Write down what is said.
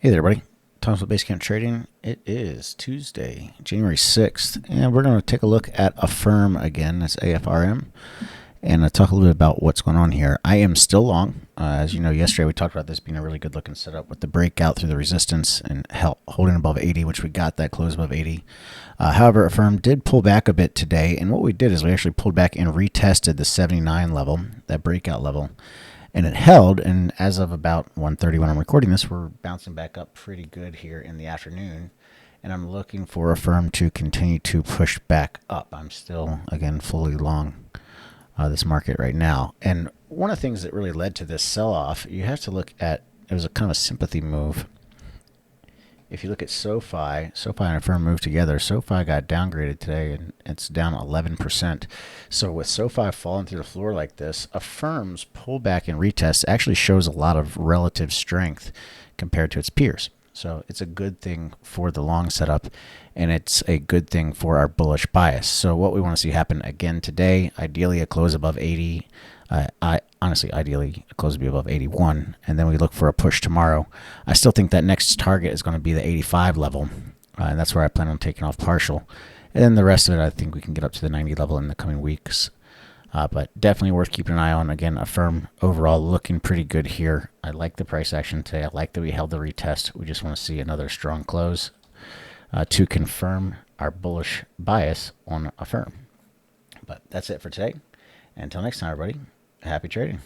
Hey there, buddy. Tom's with Basecamp Trading. It is Tuesday, January 6th, and we're going to take a look at AFRM again. That's AFRM, and talk a little bit about what's going on here. I am still long. As you know, yesterday we talked about this being a really good looking setup with the breakout through the resistance and holding above 80, which we got that close above 80. However, AFRM did pull back a bit today, and what we did is we actually pulled back and retested the 79 level, that breakout level. And it held, and as of about 1:30 when I'm recording this, we're bouncing back up pretty good here in the afternoon. And I'm looking for AFRM to continue to push back up. I'm still, again, fully long this market right now. And one of the things that really led to this sell-off, you have to look at, it was a kind of a sympathy move. If you look at SOFI, SOFI and AFRM moved together. SOFI got downgraded today, and it's down 11%. So with SOFI falling through the floor like this, AFRM's pullback and retest actually shows a lot of relative strength compared to its peers. So it's a good thing for the long setup, and it's a good thing for our bullish bias. So what we want to see happen again today, ideally a close above 80. Ideally, a close to be above 81, and then we look for a push tomorrow. I still think that next target is going to be the 85 level, and that's where I plan on taking off partial. And then the rest of it, I think we can get up to the 90 level in the coming weeks. But definitely worth keeping an eye on. Again, AFRM overall looking pretty good here. I like the price action today. I like that we held the retest. We just want to see another strong close to confirm our bullish bias on AFRM. But that's it for today. Until next time, everybody, happy trading.